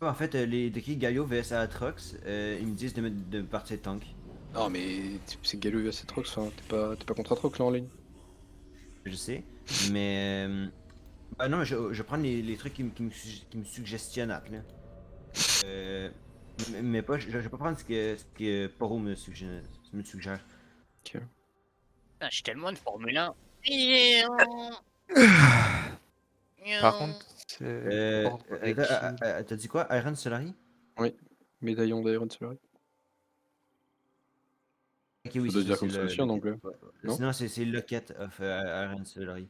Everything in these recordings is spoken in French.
En fait, les decks Galio vs Aatrox, ils me disent de partir tank. Non, mais c'est Galio vs Atrox, enfin, t'es pas contre Atrox là en ligne. Je sais. Mais. Bah non, je prends les trucs qui me suggestionnent, là. Euh, mais pas, je vais pas prendre ce que Poro me suggère. Ok. Putain, je suis tellement une Formule 1. Par contre, c'est ordre équipe. T'as dit quoi? Iron Solari? Oui, médaillon d'Iron Solari. Ok, Ça oui, doit c'est se ça, dire c'est comme ça le aussi en Locket. anglais, Ouais, ouais. non? Sinon, c'est Locket of Iron Solari.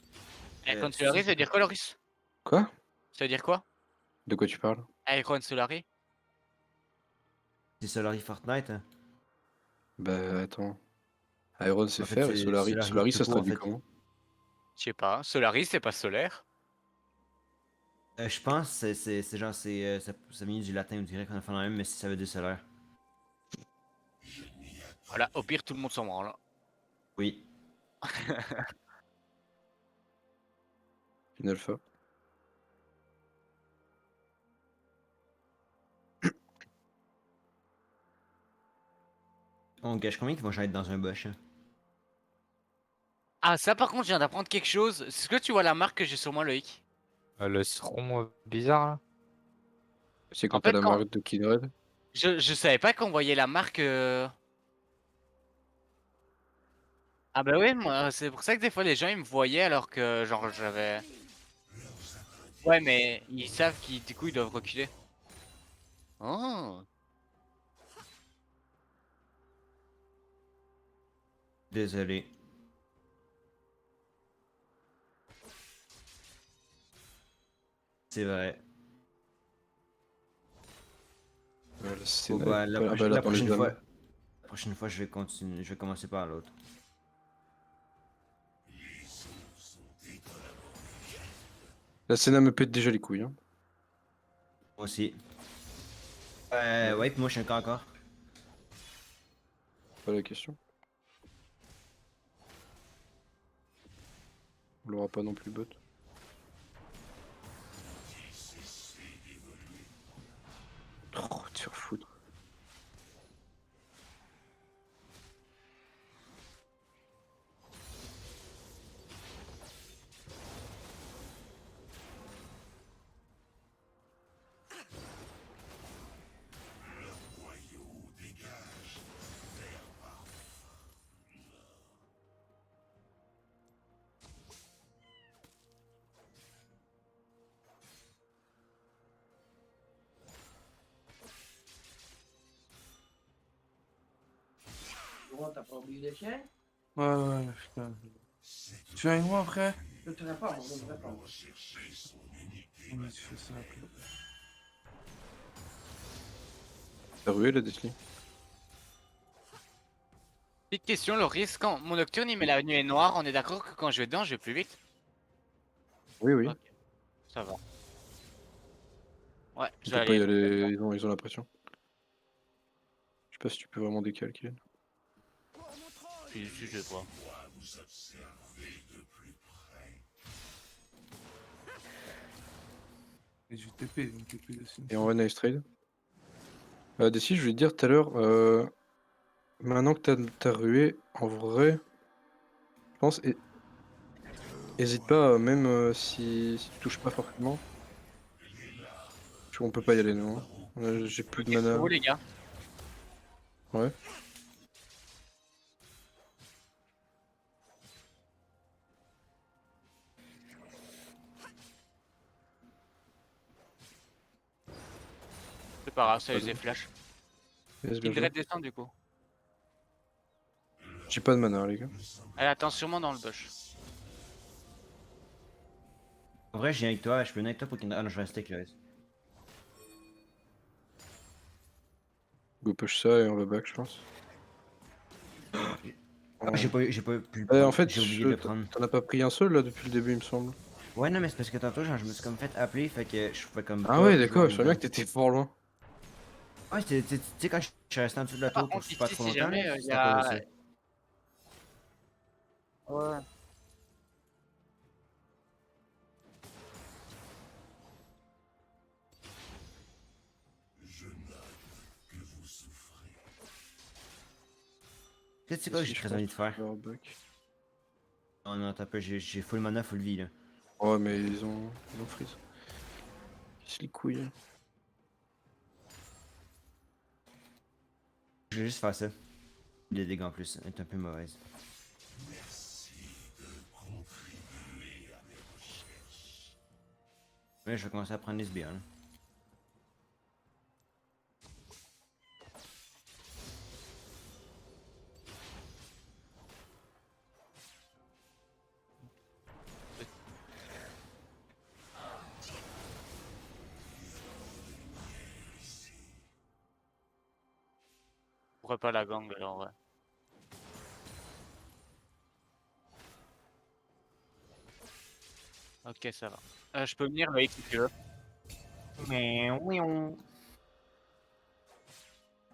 Icon Ça, Solari, ça veut dire quoi, Loris? Quoi? Ça veut dire quoi? De quoi tu parles? Icon Solari? c'est Solari Fortnite, hein. Bah attends. Iron c'est En fait, fer et c'est Solari. Solari Solari tout ça se court, en traduit fait. comment? Je sais pas. Solari, c'est pas solaire. Je pense que c'est genre, ça vient du latin ou du grec, on a fait la même, mais ça veut dire solaire. Voilà, au pire, tout le monde s'en branle. Oui. Une alpha. On gâche combien qu'ils vont être dans un bush, hein? Ah, ça, par contre, je viens d'apprendre quelque chose. Est-ce que tu vois la marque que j'ai sur moi, Loïc? Le rond bizarre là. C'est En quand t'as fait, la quand. marque de Kindred. Je savais pas qu'on voyait la marque. Ah, bah oui, moi, c'est pour ça que des fois, les gens, ils me voyaient alors que, genre, j'avais. Ouais, mais ils savent qu'ils, du coup, ils doivent reculer. Oh. Désolé. C'est vrai. Là, c'est Bon, bah, Ah bah là, la attends les prochaine âmes. fois, je vais continuer, je vais commencer par l'autre. La Senna me pète déjà les couilles, hein. Moi aussi. Ouais, Ouais, puis moi, je suis encore. pas la question. On l'aura pas non plus bot. Oh, te faire foutre. T'as pas oublié les chiens? Ouais, putain. Tu viens avec moi après? Je te réponds, je te réponds. On a fait ça après. T'as rué la Deathly? Petite question, Loris, quand mon nocturne, il met la nuit est noire, on est d'accord que quand je vais dedans, je vais plus vite? Oui, oui. Ok, ça va. Ouais, On je vais peut pas y aller. aller, ils ont la pression. Je sais pas si tu peux vraiment décalquer. Je sais pas. Et je TP, donc TP dessus. Et en vrai, nice trade. Dessy, je voulais te dire tout à l'heure, maintenant que t'as rué, en vrai, je pense, hésite pas, même si tu touches pas forcément. On peut pas y aller, nous, hein. J'ai plus de Ok, c'est mana. où, les gars? Ouais. C'est pas grave, ça Pas les de- flash. Yes, bien joué. Kindred descend, du coup. J'ai pas de mana, les gars. Elle attend sûrement dans le bush. En vrai, je viens avec toi, je peux venir avec toi pour qu'il. Ah non, je vais rester avec le reste. Go push ça et on va back, je pense. Ah, j'ai pas pu le En prendre. fait, J'ai oublié de le prendre. t'en as pas pris un seul là depuis le début, il me semble. Ouais, non, mais c'est parce que tantôt, genre, je me suis comme fait appeler, fait que je pouvais comme Ah pas ouais, jouer en d'accord, je même savais bien temps. que t'étais fort loin. Ouais, tu sais, quand je suis resté en dessous de la Par tour pour contre, pas ici, trop si longtemps, là, jamais il y c'est à cause de a. ça. Ouais. Tu sais quoi que Si, j'ai je très pense envie de faire? que je vais avoir back. Non, non, t'as pas, j'ai full mana, full vie là. Ouais, mais ils ont freeze. Ils se les couilles. Hein. Je vais juste faire ça. Les dégâts en plus, elle est un peu mauvaise. Ouais, je vais commencer à prendre les sbires là. Pourquoi pas la gang alors ouais. Ok, ça va. Je peux venir Loïc si tu veux.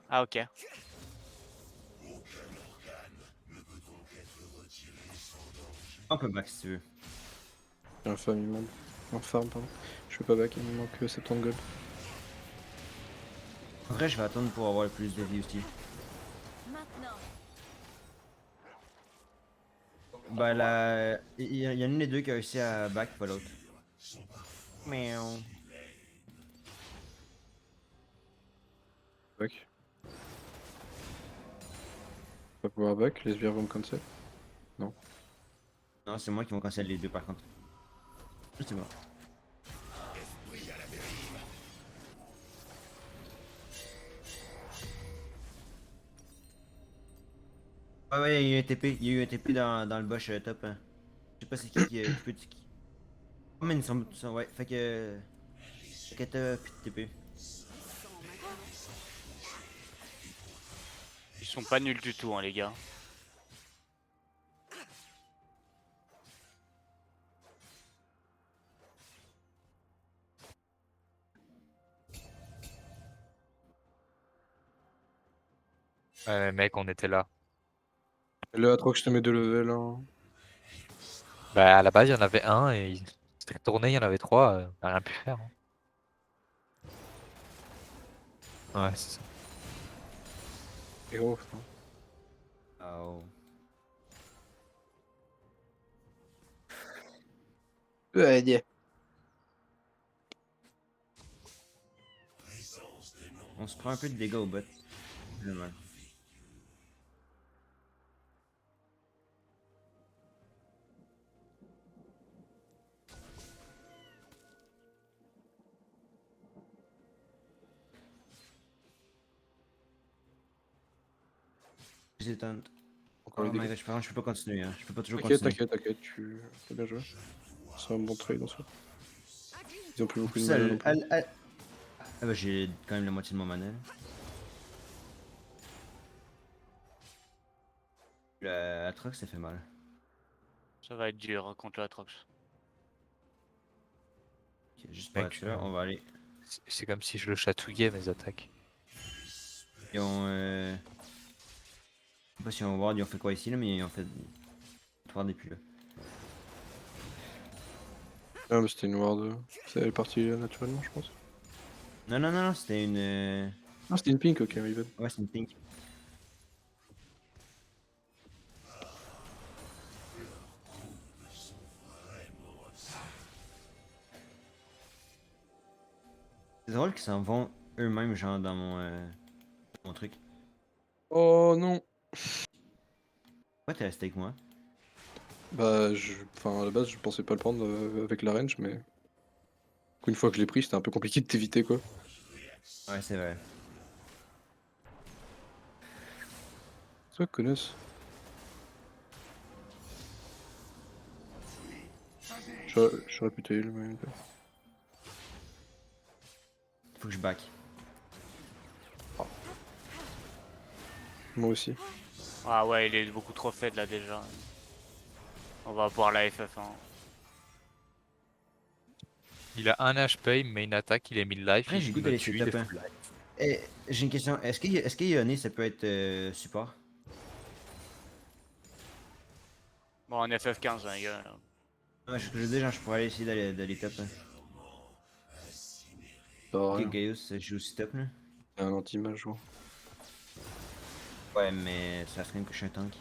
Ah ok. Un peu max si tu veux. J'ai un farm, il me manque. Un farm, pardon. Je fais pas back, il me manque 70 gold. En vrai, je vais attendre pour avoir le plus de vie aussi. Maintenant. Bah là, il y en a une des deux qui a réussi à back, pas l'autre. Miaou. Back. Pas pouvoir back, les sbires vont me cancel. Non, c'est moi qui vont cancel les deux par contre. C'est bon. Ouais, ouais, il y a eu un TP, il y a eu un TP dans le bush top. Hein. Je sais pas c'est qui peut. Oh, mais ils sont. Ouais, fait que. Fait que t'as plus de TP. Ils sont pas nuls du tout hein les gars. Ouais, mec, on était là. Et là, trop que je te mets 2 levels. Hein. Bah, à la base, il y en avait un et il s'est retourné, il y en avait trois. On a rien pu faire. Hein. Ouais, c'est ça. Et oh, putain. Oh. Ouais. On se prend un peu de dégâts au bot. Vraiment. Hésitante. Encore Oh les my dégâts. god, je peux pas continuer, hein. Je peux pas toujours T'inquiète, continuer. t'inquiète, tu fais bien jouer. C'est un bon trade en soi. Ils ont plus beaucoup de Ça, mana non plus. Ah bah j'ai quand même la moitié de mon mana. Le Atrox ça fait mal. Ça va être dur hein, contre l'Atrox. Ok, juste pour Mec, être sûr, on va aller. c'est comme si je le chatouillais, mes attaques. Ils ont. Je sais pas si on va voir, ils ont fait quoi ici là, mais ils ont fait. 3 depuis là. Ah, mais c'était une ward. Elle est partie naturellement, je pense. Non, non, non, non, c'était une. Ah, c'était une pink, ok, my bad. Ouais, c'est une pink. C'est drôle qu'ils s'en vont eux-mêmes, genre dans mon truc. Oh non! Pourquoi t'es resté avec moi? Bah, enfin, à la base, je pensais pas le prendre avec la range, mais. Une fois que je l'ai pris, c'était un peu compliqué de t'éviter, quoi. Ouais, c'est vrai. Toi, connasse. J'aurais pu tailler, mais. Faut que je back. Moi aussi. Ah ouais, il est beaucoup trop faible là déjà. On va voir la FF1. Il a un HP, il me met une attaque, il est 1000 life, Après, j'ai le goût me d'aller tue, il est setup. Hein. full life. Eh, j'ai une question. Est-ce que Yone, ça peut être support? Bon, en FF15 hein, les gars. Là. Ouais, je dis, genre, je pourrais aller essayer d'aller top. Hein. Ça va Ok, rien. Gaius, je joue aussi top là. C'est un anti-mage, genre. Ouais, mais ça serait même que je suis un tank.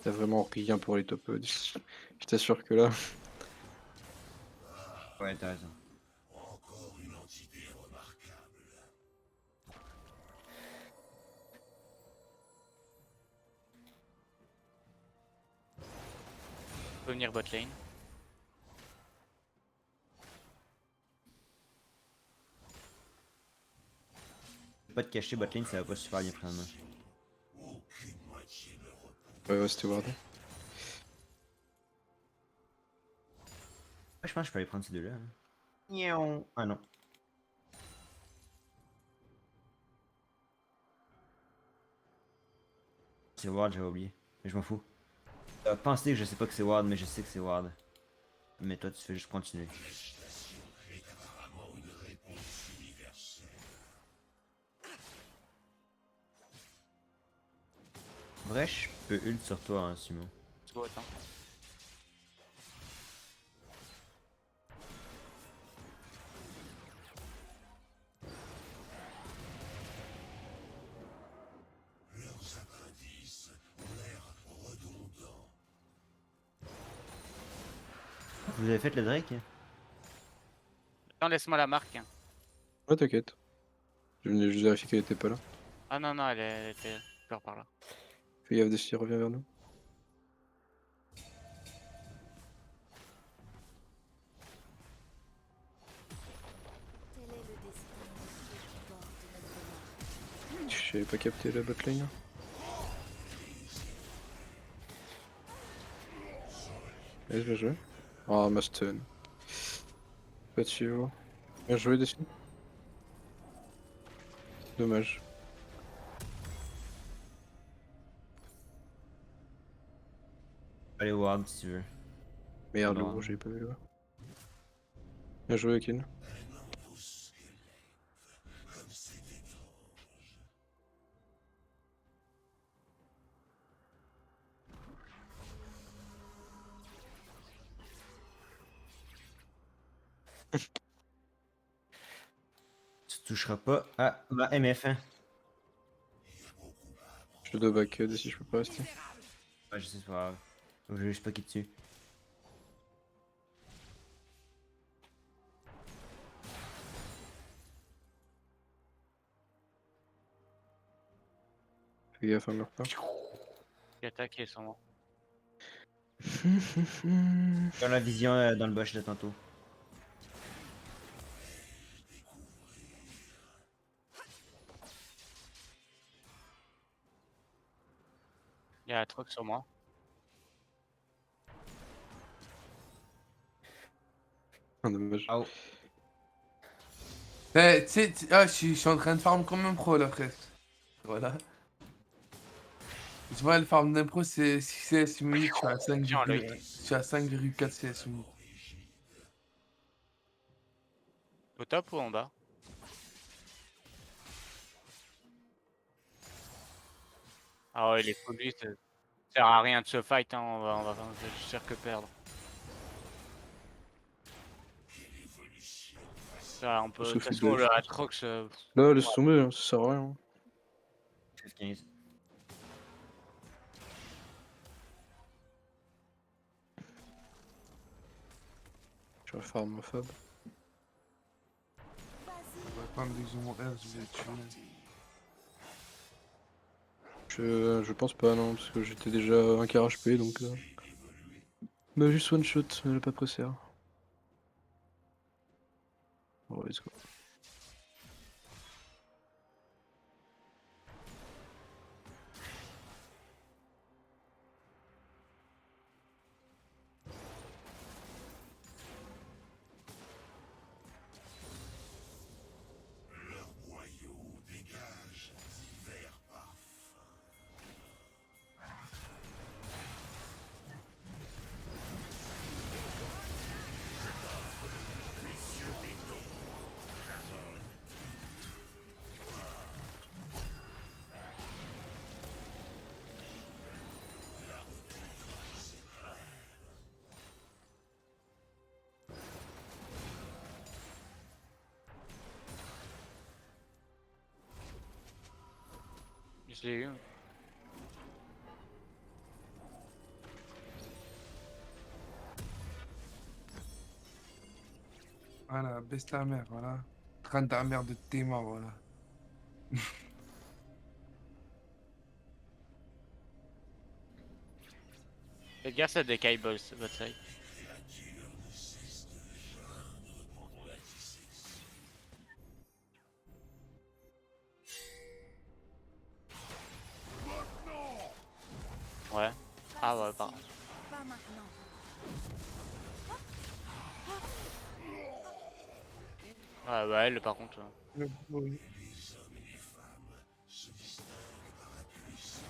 T'as vraiment rien pour les top 10. Je t'assure que là. Ouais, t'as raison. On peut venir bot lane. Pas de cacher botlane, ça va pas super bien prendre. Ouais, c'était Ward. Je pense que je peux aller prendre ces deux-là. Hein. Niaou. Ah non. C'est Ward, j'avais oublié. Mais je m'en fous. Pensez que je sais pas que c'est Ward, mais je sais que c'est Ward. Mais toi, tu fais juste continuer. Vrai, je peux ult sur toi, hein, Simon. Let's go, attends. Vous avez fait le Drake? Hein? Attends, laisse-moi la marque. Hein. Ouais, t'inquiète. Je venais juste vérifier qu'elle était pas là. Ah non, non, elle était encore par là. Fais gaffe d'ici, reviens vers nous. Tel est le destin qui porte notre nom. Je savais pas capté la botlane. Allez, bien joué. Ah, ma stun. Pas de suivre. Bien joué, dessus. Dommage. Allez, Ward si tu veux. Merde, Non. gros, j'ai pas vu là. Bien joué, Akin. Tu toucheras pas à ma MF1. Je te dois back d'ici, je peux pas rester. Ouais, je sais, c'est pas grave. Donc, je vais juste pas qui dessus. Fais gaffe, hein, meurs pas. Qui attaque et son. Dans la vision dans le bush de tantôt. Il y a un truc sur moi. Ah, dommage. Oh. Eh, tu sais, je suis en train de farm comme un pro là, frère. Voilà. Tu vois, le farm d'un pro, c'est 6 CS minutes, je suis à 5, Tiens, l'œil. je suis à 5,4 CS minutes. Au top ou en bas? Ah ouais, les produits, ça sert à rien de se fight, hein. On va juste faire que perdre. Ça, on peut. De se toute fout façon, de- le Atrox. Là, laisse tomber, hein, ça sert à rien. 15. Je vais farm Fab. On va prendre des zooms R, je vais tuer. Je pense pas, non, parce que j'étais déjà un quart HP donc. Bah, juste one shot, elle a pas pressé. Bon, let's go. Je l'ai eu. Voilà, baisse ta mère, voilà. Traîne ta mère de tes mains, voilà. Faites gaffe, ça décaille balls, votre side. Ouais. Ah ouais, pardon. Pas maintenant. Ouais, bah elle, par contre. Je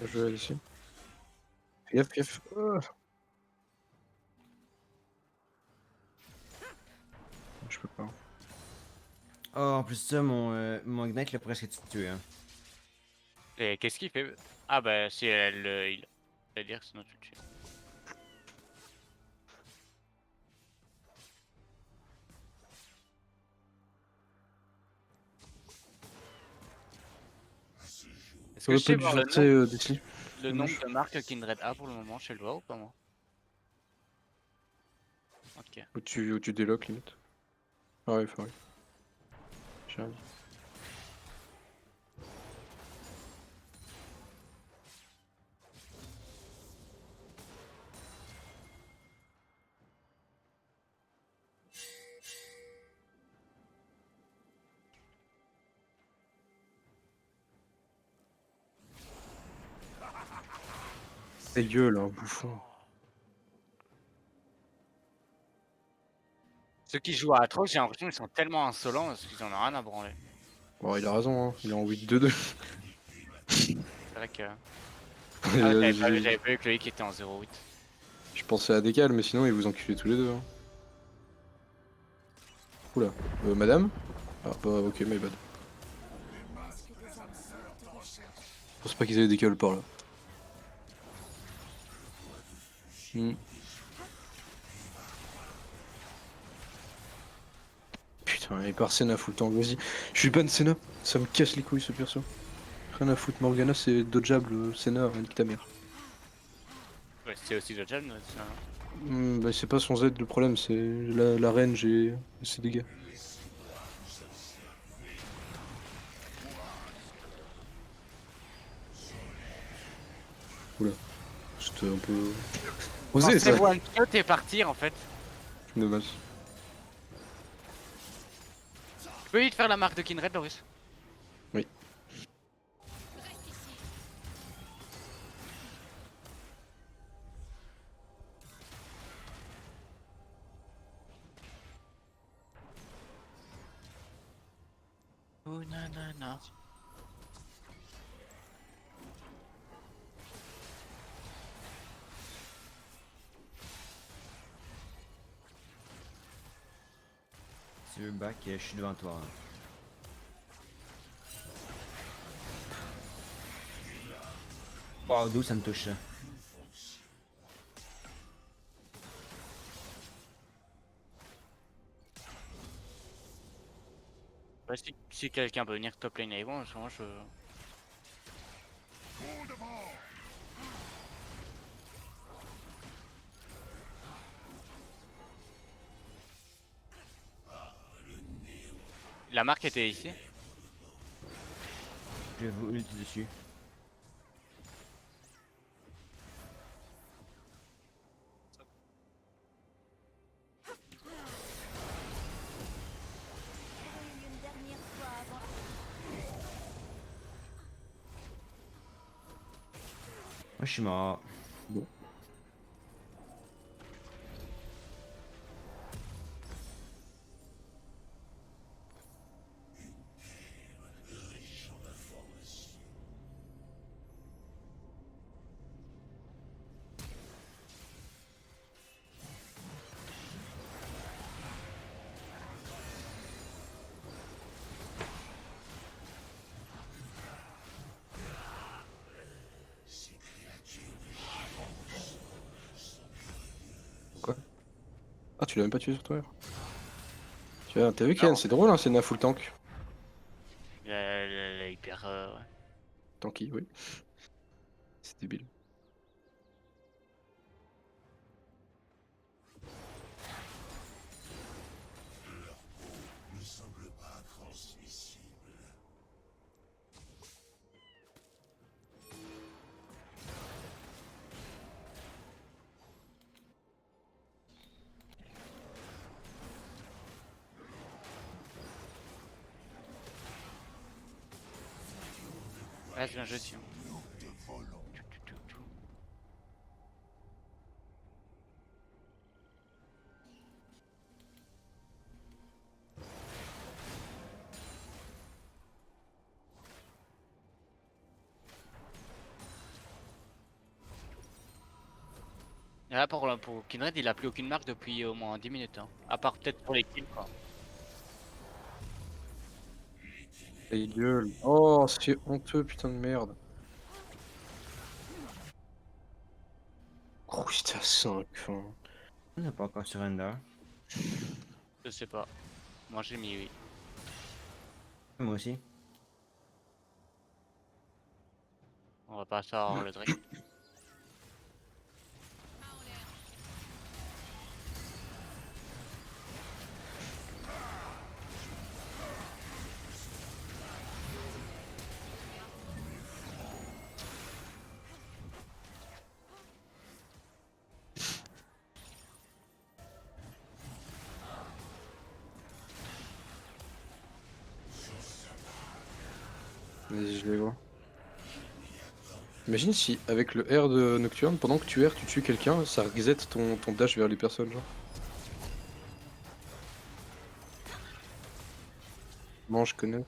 vais aller ici. Fais gaffe, gaffe. Je peux pas. Oh, en plus de ça, mon Ignite l'a presque tué. Hein. Et qu'est-ce qu'il fait? Ah bah si elle il va dire sinon tu le tues. Est-ce que On je va sais pas voir lui faire d'ici. le nombre de marques Kindred a pour le moment, je le vois ou pas moi? Ok. Où tu déloques limite. Ah ouais, faut ouais. J'arrive. Ta gueule, hein, bouffon. Ceux qui jouent à Atrox, j'ai l'impression qu'ils sont tellement insolents parce qu'ils en ont rien à branler. Bon, il a raison, hein. Il est en 8-2-2. C'est vrai que. Ah ouais, J'ai- j'avais pas vu que Loïc était en 0,8. Je pensais à Décal, mais sinon ils vous enculez tous les deux. Hein. Oula. Madame? Ah bah ok, my bad. Est-ce que des âmes sortent des choses? Je pense pas qu'ils avaient Décal par là. Putain, il part Senna full temps, vas-y. Je suis ban Senna, ça me casse les couilles ce perso. Rien à foutre, Morgana c'est dodgeable, Senna, nique ta mère. Ouais, c'est aussi le jam, ça. Bah, c'est pas son Z le problème, c'est la range et ses dégâts. Oula, c'était un peu osé ça. C'est one shot et partir en fait. Dommage. Tu peux vite faire la marque de Kindred, Loris? Oui. Oh nanana. Si tu veux back, je suis devant toi. Hein. Wow, d'où ça me touche ça? Bah, si quelqu'un peut venir top lane avec moi, moi je. La marque était ici. Je vais vous ult dessus. Une dernière fois avant. Moi je suis mort. Bon. Quoi? Ah, tu l'as même pas tué sur toi. T'as vu Ken, Non. c'est drôle hein, Senna full tank. Elle est hyper. Ouais. Tanky, oui. débile. Ouais, c'est un jeu dessus. Et là, pour Kindred, il a plus aucune marque depuis au moins 10 minutes. Hein. À part peut-être pour les kills, quoi. Et gueule. Oh, c'est honteux, putain de merde. Oh, j'étais à 5. Enfin. On n'est pas encore surrender. Je sais pas. Moi, j'ai mis oui. Moi aussi. On va pas sortir le Drake. Vas-y, je les vois. Imagine si, avec le R de Nocturne, pendant que tu R, tu tues quelqu'un, ça reset ton dash vers les personnes, genre. Non, je connais.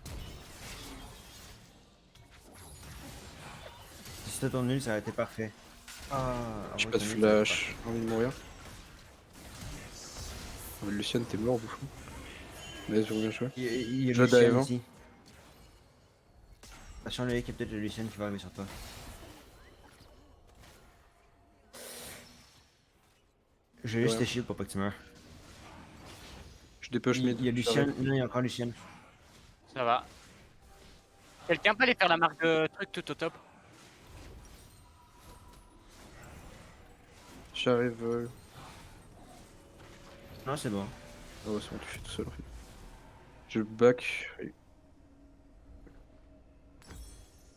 Si c'était ton nul, ça aurait été parfait. Ah, J'ai avant pas de ton nul, ça aurait été flash, j'ai envie de mourir. Oh, Luciane, t'es mort, bouffon. Vas-y, bien joué. parfait. Il y a Je Lucian dive, hein. ici. Sachant le qu'il y a peut-être le Lucian qui va arriver sur toi. Je vais juste Ouais. tes shields pour pas que tu meurs. Je dépush mid. Il y a Lucian, j'arrive. non, il y a encore Lucian. Ça va. Quelqu'un peut aller faire la marque de truc tout au top? J'arrive. Non, c'est bon. Oh, c'est bon, tu fais tout seul en fait. Je back. Allez.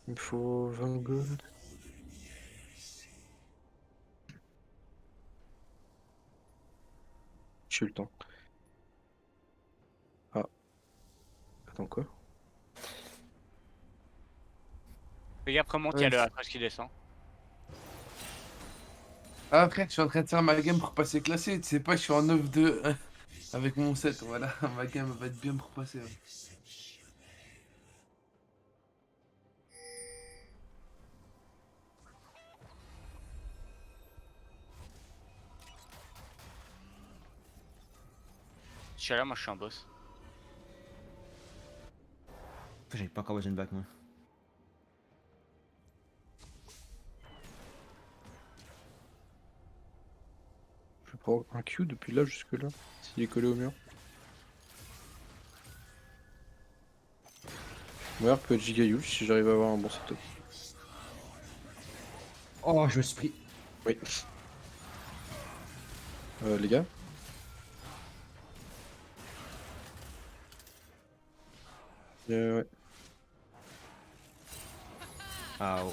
Il me faut 20 gold. J'ai eu le temps. Ah. Attends quoi? Fais gaffe, remonte, il y a le Atrox qui descend. Ah, frère, je suis en train de faire ma game pour passer classé. Tu sais pas, je suis en 9-2 avec mon set. Voilà, ma game va être bien pour passer. Ouais. Je suis là, moi je suis en boss. J'ai pas encore besoin de back, moi. Je prends un Q depuis là jusque là. S'il est collé au mur. Mon R peut être giga huge si j'arrive à avoir un bon setup. Oh, je me suis pris. Oui. Les gars. Ouais. Ah, oh.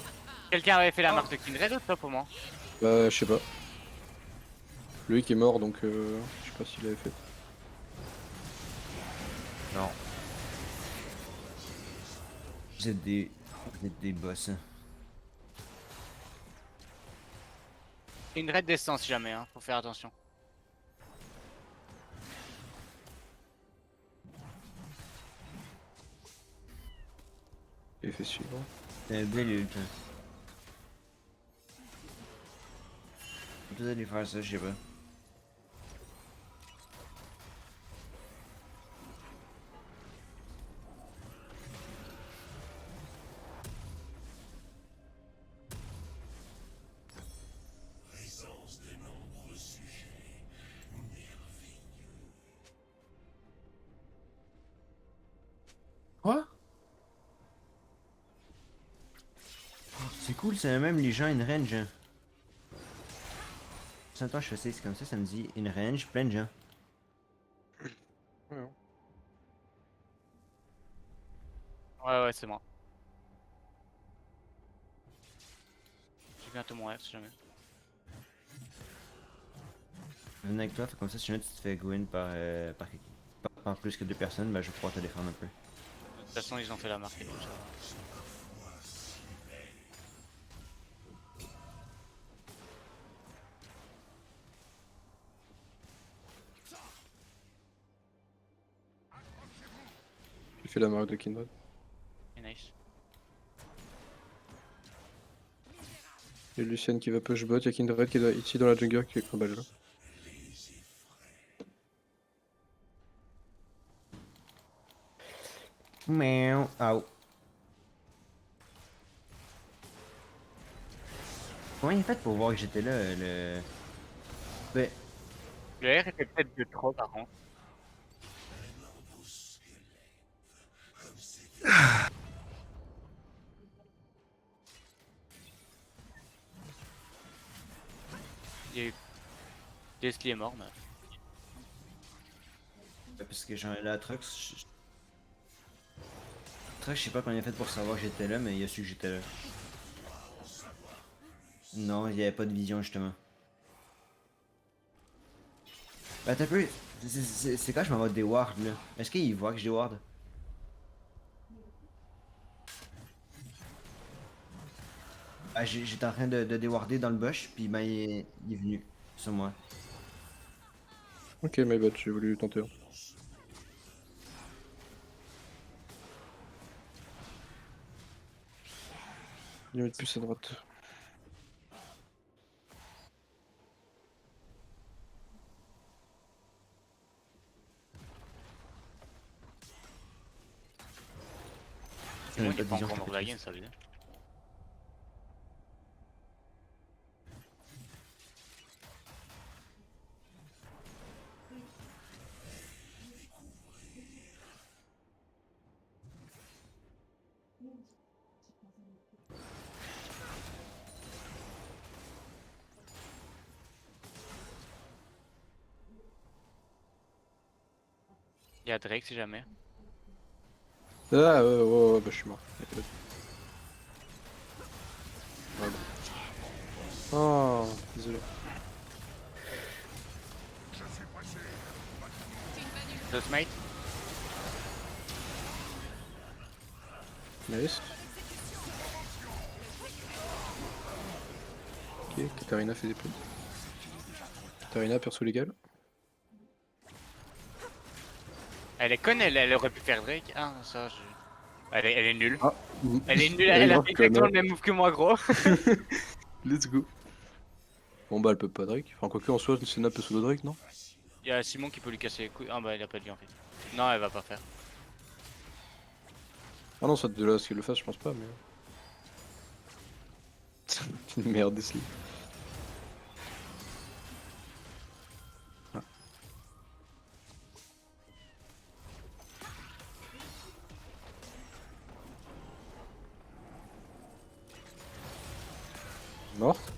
Quelqu'un avait fait la marque de Kindred ou pas pour moi? Bah, je sais pas. Loïc est mort donc je sais pas s'il avait fait. Non. Vous êtes des boss. Kindred descend si jamais, hein. Faut faire attention. Il fait suivre. C'est un bel ult. Vous allez faire ça, je sais pas. Quoi? C'est cool, c'est même les gens in range. Hein. Attends, je fais ça, c'est comme ça me dit in range, plein de gens. Ouais. Ouais, c'est moi. J'ai bientôt mon F si jamais. Je viens avec toi, fait comme ça, si jamais tu te fais go in par plus que 2 personnes, ben je vais pouvoir te défendre un peu. De toute façon, ils ont fait la marque et tout ça. J'ai fait la marque de Kindred. C'est nice. Il y a Lucian qui va push bot, il y a Kindred qui est ici dans la jungle qui est en bas là. Miaou. Au. Comment il a fait pour voir que j'étais là, le... Ben, Le R était peut-être de trop par contre. Il y a eu... Leslie est mort, mais... parce que j'en ai la Trux, Trux, je sais pas comment il a fait pour savoir que j'étais là, mais il a su que j'étais là. Non, il y avait pas de vision justement. Ben, t'as peu. C'est quand je m'en vais des wards là. Est-ce qu'il voit que j'ai ward? Ah, j'étais en train de déwarder dans le bush, puis ben il est venu sur moi. Ok, my bad, j'ai voulu tenter. Il va être plus à droite. C'est moi Pas qui de pas vision, encore je mort te la fais game, ça veut dire. Il y a Drake si jamais. Ah ouais, bah je suis mort. Voilà. Oh, désolé. Just mate. Nice. Ok, Katarina fait des points. Katarina, perso légal. Elle est conne, elle aurait pu faire Drake. Ah, ça, je... elle est nulle. Ah, Elle est nulle, elle a fait exactement le même move que moi, gros. Let's go. Bon bah elle peut pas Drake. Enfin quoique en soi Senna peut solo Drake, non? Il y a Simon qui peut lui casser les couilles. Ah bah, il a pas dit en fait. Non, elle va pas faire. Ah non, ça de là ce qu'elle le fasse je pense pas mais... C'est une merde Desli. Ah. Morte.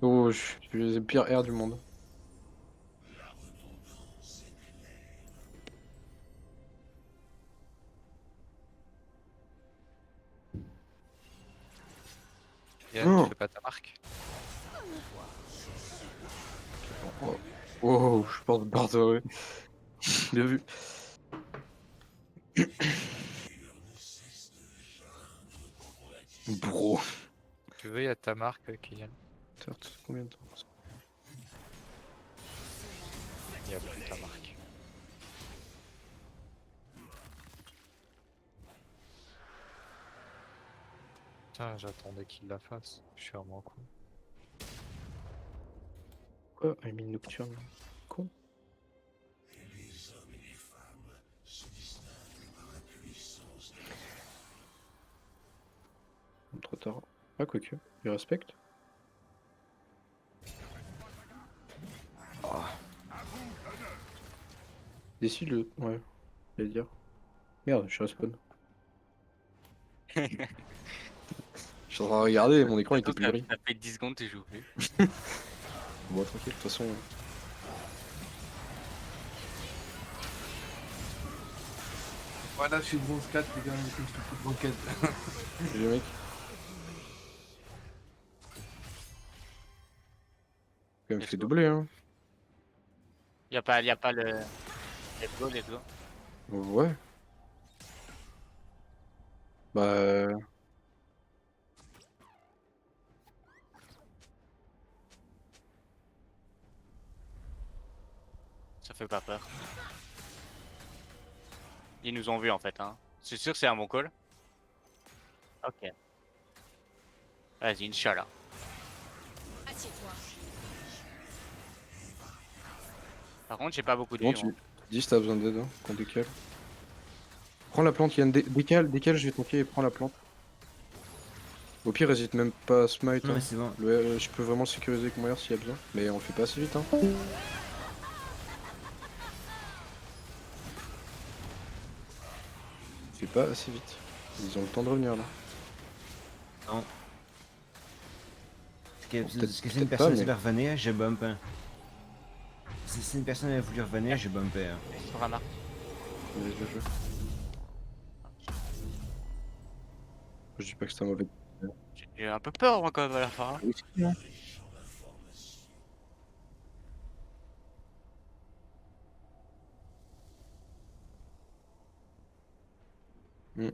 Oh, je suis le pire air du monde. Yann, Oh. tu fais pas ta marque. Oh, je porte Bardo, ouais. Bien vu. Bro. Tu veux, il y a ta marque, Kylian. Certes, combien de temps? Il y a plus ta marque. Putain, j'attendais qu'il la fasse. Je suis vraiment con. Quoi? Un mine nocturne. Con. Trop tard. Ah, quoique. Il respecte. Décide le. Ouais, j'allais dire. Merde, je suis respawn. Je suis en train de regarder, mon écran était plus gris. Ça fait 10 secondes que tu joues plus. Bon, tranquille, de toute façon. Voilà, je suis bronze 4, les gars, comme je te fais roquette. Salut mec. Quand même Let's fait go. doubler, hein. Y a pas le. Let's go, let's go. Ouais. Bah. Ça fait pas peur. Ils nous ont vus en fait, hein. C'est sûr que c'est un bon call. Ok. Vas-y, Inch'Allah. Assieds-toi. Par contre, j'ai pas beaucoup de Bon, vie. tu moi. dis si t'as besoin d'aide, hein, qu'on décale. Prends la plante, Yann. Décale, je vais tanker et prends la plante. Au pire, hésite même pas à smite. Non, Hein. mais c'est bon. Je peux vraiment le sécuriser avec mon meilleur s'il y a besoin. Mais on le fait pas assez vite. Hein. Fais pas assez vite. Ils ont le temps de revenir là. Non. Bon, Parce que si peut-être une pas, personne mais- voulait revenir, je bump. Hein. Si une personne avait voulu revenir, je bumpais. Hein. Rama. Mais je- Je dis pas que c'est un mauvais. J'ai un peu peur moi quand même à la fin. Hein. Mm.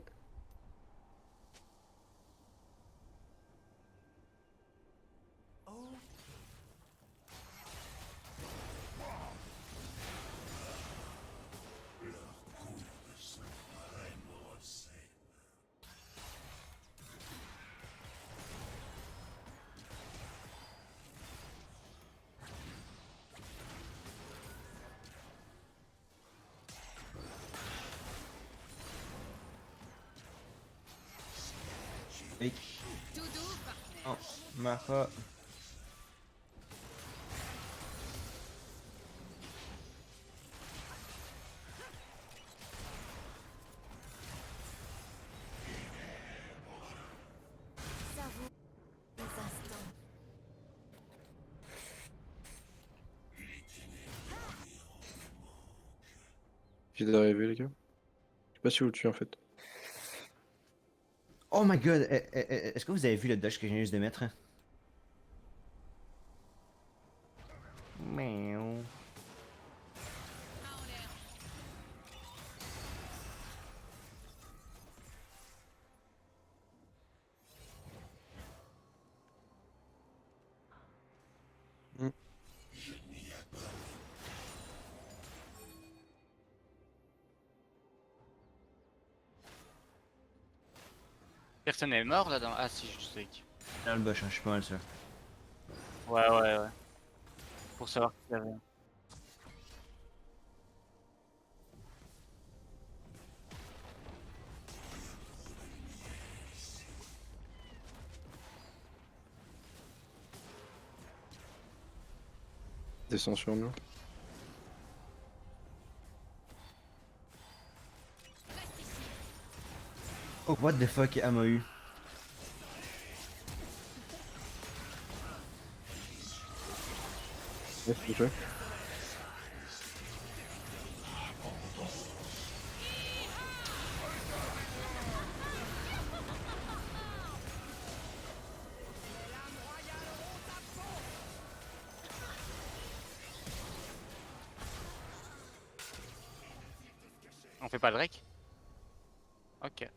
Et... Oh, Marfa. Savoure les instants. J'ai d'arriver les gars. Je sais pas si vous le tuez en fait. Oh my god, est-ce que vous avez vu le dodge que je viens juste de mettre? Miaou. Mm. Personne n'est mort là dans. Ah si, je sais. Dans le bush, hein, je suis pas mal sûr. Ouais, ouais, ouais. Pour savoir qui avait. Descends sur nous. Oh, what the fuck, Amahu? Ouais, s'il te plaît. On fait pas le Drake? Ok.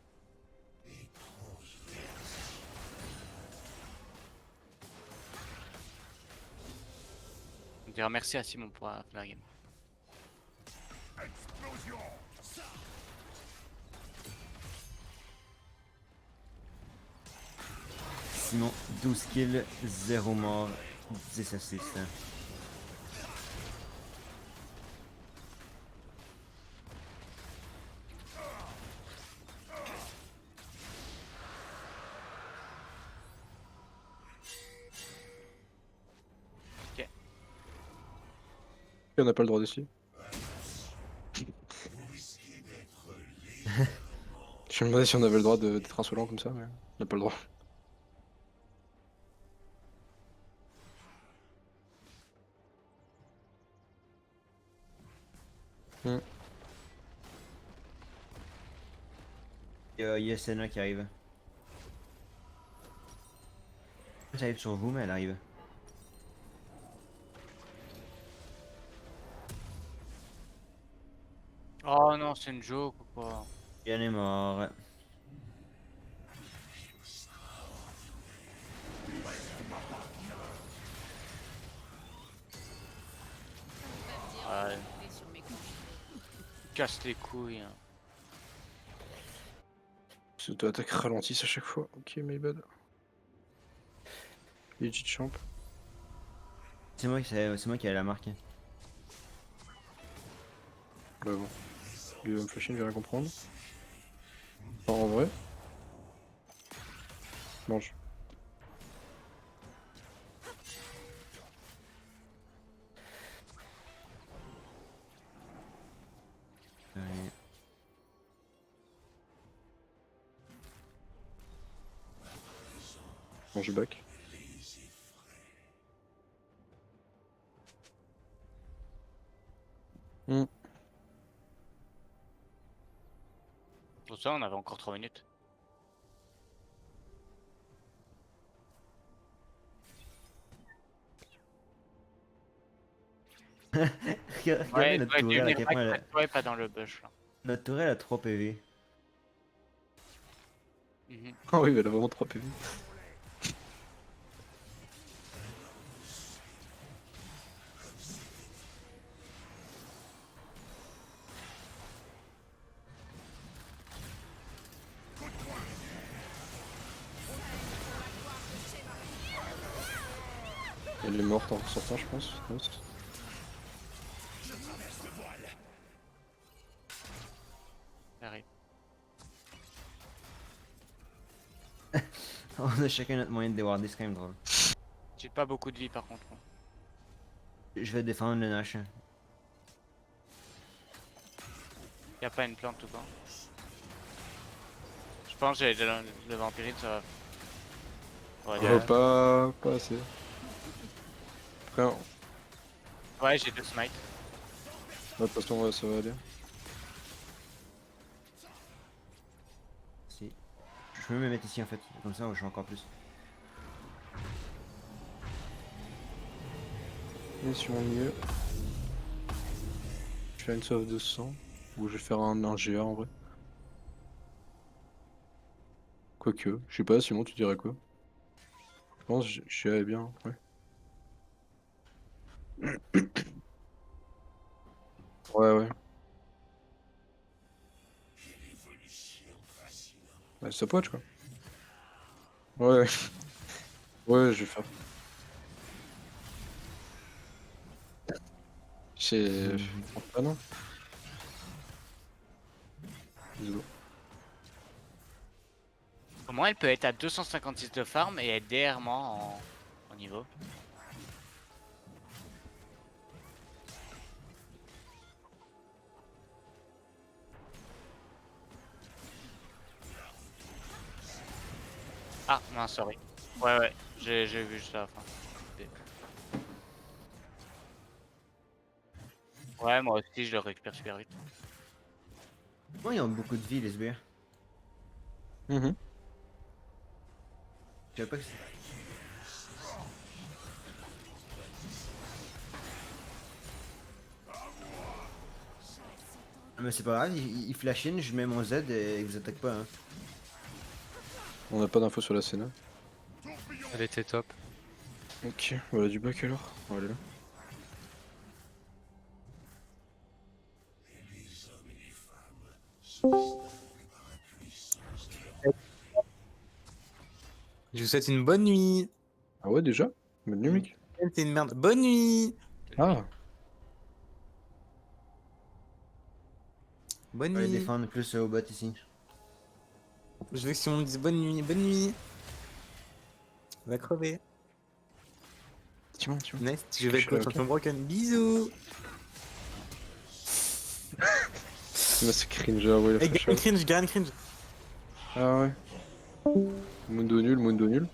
On dira merci à Simon pour la game. Sinon, 12 kills, 0 mort, 10 assists. Hein. On n'a pas le droit d'essayer. Je me demandais si on avait le droit d'être insolent comme ça, mais on n'a pas le droit. Il y a Senna qui arrive. Ça arrive sur vous, mais elle arrive. Oh non, c'est une joke ou quoi? Yann est mort. Ouais. Casse les couilles. Hein. Parce que attaque ralentisse à chaque fois. Ok, my bad. Legit champ. C'est moi qui ai la marque. Bah bon. Il va me flasher, il va rien comprendre. Enfin, en vrai. Mange. Ouais. Mange back. Pour ça, on avait encore 3 minutes. Regardez notre tourelle à quel point elle a... Ouais, pas dans le bush là. Notre tourelle a 3 PV. Mhm. Ah oui, elle a vraiment 3 PV. Elle est morte en sortant, je pense. Nice. Arrive. On a chacun notre moyen de déwarder, c'est quand même drôle. J'ai pas beaucoup de vie par contre. Je vais défendre le Nash. Y a pas une plante ou quoi? Je pense que j'ai le vampirine, ça va. Ouais, Pas assez. Après, ouais j'ai 2 smites. de toute façon, ouais, ça va aller. Si. Je peux me mettre ici en fait, comme ça je joue encore plus. Et sur mon milieu. Je fais une sauve de sang. Ou je vais faire un GA en vrai. Quoique, je sais pas, Simon, tu dirais quoi? Je pense que je suis bien, ouais. Ouais. Bah, ça poche quoi. Ouais. Ouais, je vais faire. C'est. Ah non. Désolé. Comment elle peut être à 256 de farm et être derrière moi en niveau? Ah mince, sorry. Ouais, j'ai vu juste à la fin. Ouais, moi aussi je le récupère super vite. Moi ils ont beaucoup de vie les sbires. Mhm. Je savais pas que c'est... Ah, mais c'est pas grave, il flash in, je mets mon Z et il vous attaque pas hein. On n'a pas d'infos sur la scène. Elle était top. Ok, voilà du bac alors. On va aller là. Je vous souhaite une bonne nuit. Ah ouais, déjà? Bonne nuit, mec. T'es une merde. Bonne nuit. Ah, Bonne On va aller nuit. défendre plus au bot ici. Je veux que si on me dise bonne nuit. Bonne nuit. On va crever. tiens. Next, je vais Je suis être là, champion broken. Bisous. Là, c'est cringe, ah ouais, Hey, la flash. Garen cringe. Ah ouais. Mundo nul, Mundo nul.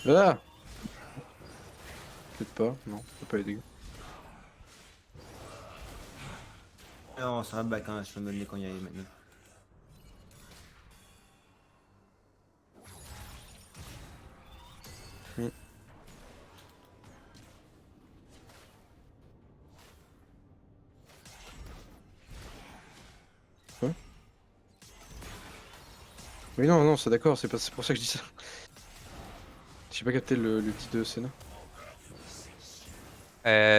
Ah! Peut-être pas, non, ça peut pas les dégâts. On sera back quand je peux me donner qu'on y aille maintenant. Oui, non, non, c'est d'accord, c'est pour ça que je dis ça. J'ai pas capté l'ulti de Senna.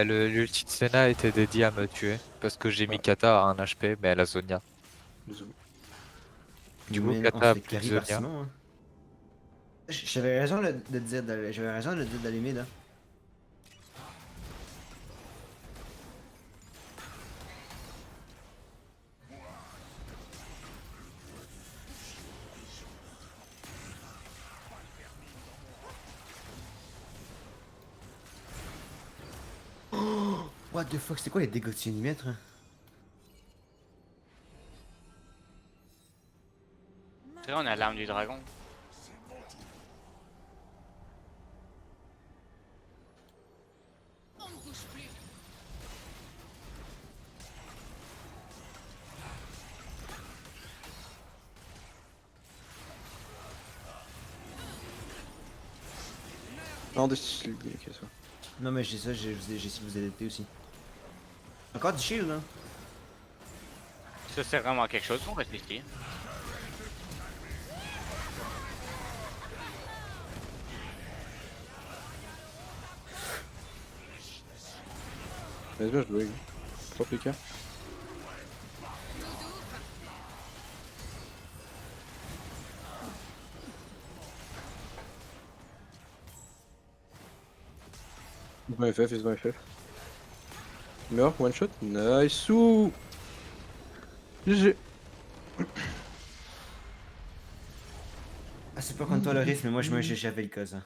L'ulti de Senna était dédié à me tuer parce que j'ai mis Kata à 1 HP, mais elle a Zonia. Désolé. Du coup, Mais on Kata se fait plus carry par Zonia. Simon. Hein. J'avais raison de te dire j'avais raison de te dire d'aller mid. Hein. Oh, what the fuck, c'est quoi les dégâts que tu viens de mettre? Hein? Tu sais, on a l'arme du dragon. Non, des shields, ok, ça. Non mais j'ai ça, j'ai essayé de vous aider aussi. Encore du shield hein? Ça c'est vraiment quelque chose qu'on réfléchit. Vas-y, bien joué. Top les cas. Ils ont FF, ils ont FF. Meurs, one shot, nice ou GG. Ah c'est pas contre toi le risque, mais moi j'avais le cas ça.